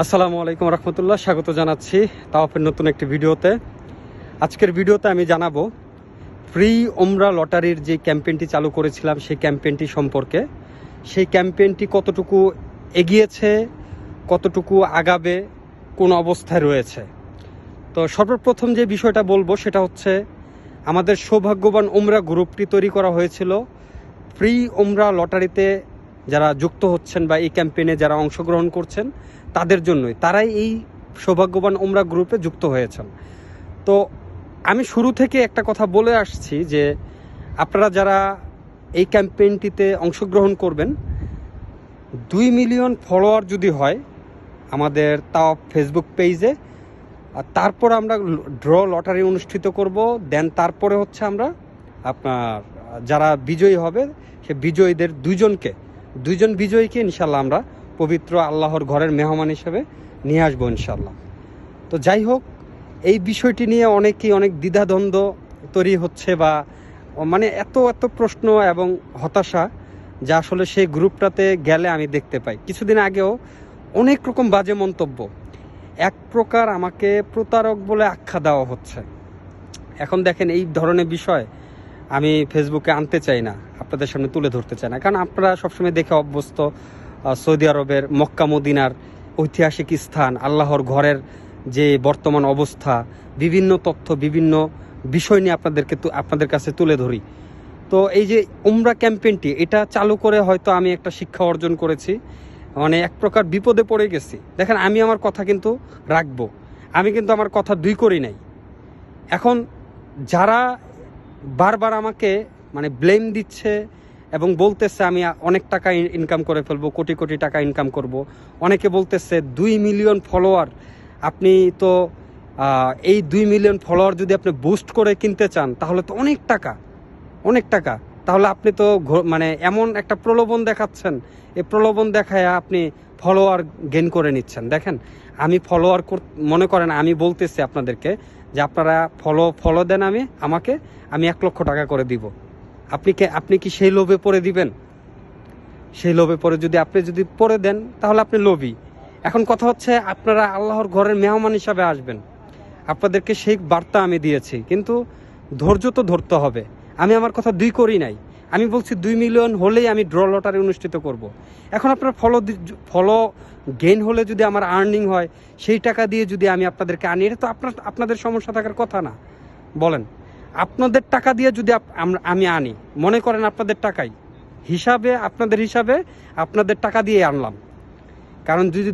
আসসালামু আলাইকুম রহমতুল্লাহ, স্বাগত জানাচ্ছি তাওয়াফের নতুন একটি ভিডিওতে। আজকের ভিডিওতে আমি জানাবো ফ্রি ওমরা লটারির যে ক্যাম্পেইনটি চালু করেছিলাম সেই ক্যাম্পেইনটি সম্পর্কে। সেই ক্যাম্পেইনটি কতটুকু এগিয়েছে, কতটুকু আগাবে, কোন অবস্থায় রয়েছে। তো সর্বপ্রথম যে বিষয়টা বলবো সেটা হচ্ছে আমাদের সৌভাগ্যবান ওমরা গ্রুপটি তৈরি করা হয়েছিল ফ্রি ওমরা লটারিতে যারা যুক্ত হচ্ছেন বা এই ক্যাম্পেইনে যারা অংশগ্রহণ করছেন তাদের জন্যই, তারাই এই সৌভাগ্যবান ওমরা গ্রুপে যুক্ত হয়েছেন। তো আমি শুরু থেকে একটা কথা বলে আসছি যে আপনারা যারা এই ক্যাম্পেইনটিতে অংশগ্রহণ করবেন, 2 মিলিয়ন ফলোয়ার যদি হয় আমাদের তাও ফেসবুক পেজে, আর তারপর আমরা ড্র লটারি অনুষ্ঠিত করব। দেন তারপরে হচ্ছে আমরা আপনার যারা বিজয়ী হবে সে বিজয়ীদের দুইজন বিজয়ীকে ইনশাল্লাহ আমরা পবিত্র আল্লাহর ঘরের মেহমান হিসেবে নিয়ে আসবো ইনশাল্লাহ। তো যাই হোক, এই বিষয়টি নিয়ে অনেকেই অনেক দ্বিধাদ্বন্দ্ব তৈরি হচ্ছে বা মানে এত প্রশ্ন এবং হতাশা, যা আসলে সেই গ্রুপটাতে গেলে আমি দেখতে পাই। কিছুদিন আগেও অনেক রকম বাজে মন্তব্য, এক প্রকার আমাকে প্রতারক বলে আখ্যা দেওয়া হচ্ছে। এখন দেখেন, এই ধরনের বিষয় আমি ফেসবুকে আনতে চাই না, আপনাদের সামনে তুলে ধরতে চাই না, কারণ আপনারা সবসময় দেখে অভ্যস্ত সৌদি আরবের মক্কা মদিনার ঐতিহাসিক স্থান, আল্লাহর ঘরের যে বর্তমান অবস্থা, বিভিন্ন তথ্য, বিভিন্ন বিষয় নিয়ে আপনাদের কাছে তুলে ধরি। তো এই যে উমরা ক্যাম্পেইনটি এটা চালু করে হয়তো আমি একটা শিক্ষা অর্জন করেছি, মানে এক প্রকার বিপদে পড়ে গেছি। দেখেন, আমি আমার কথা কিন্তু রাখবো, আমি কিন্তু আমার কথা দুই করি নাই। এখন যারা বারবার আমাকে মানে ব্লেম দিচ্ছে এবং বলতেছে আমি অনেক টাকা ইনকাম করে ফেলবো, কোটি কোটি টাকা ইনকাম করব। অনেকে বলতেছে 2 মিলিয়ন ফলোয়ার, আপনি তো এই 2 মিলিয়ন ফলোয়ার যদি আপনি বুস্ট করে কিনতে চান তাহলে তো অনেক টাকা, তাহলে আপনি তো মানে এমন একটা প্রলোভন দেখাচ্ছেন, এই প্রলোভন দেখায় আপনি ফলোয়ার গেইন করে নিচ্ছেন। দেখেন, আমি ফলোয়ার মনে করেন আমি বলতেছি আপনাদেরকে যে আপনারা ফলো দেন আমাকে, আমি 1 লক্ষ টাকা করে দিব। আপনি কি সেই লোভে পড়ে দিবেন? সেই লোভে পড়ে আপনি যদি পড়ে দেন তাহলে আপনি লোভী। এখন কথা হচ্ছে আপনারা আল্লাহর ঘরের মেহমান হিসাবে আসবেন, আপনাদেরকে সেই বার্তা আমি দিয়েছি, কিন্তু ধৈর্য তো ধরতে হবে। আমি আমার কথা দুই করি নাই, আমি বলছি 2 মিলিয়ন হলেই আমি ড্র লটারি অনুষ্ঠিত করব। এখন আপনার ফলো গেইন হলে যদি আমার আর্নিং হয়, সেই টাকা দিয়ে যদি আমি আপনাদেরকে আনি, এটা তো আপনাদের সমস্যা থাকার কথা না। বলেন, আপনাদের টাকা দিয়ে যদি আমি আনি, মনে করেন আপনাদের টাকাই আপনাদের হিসাবে আপনাদের টাকা দিয়ে আনলাম, কারণ যদি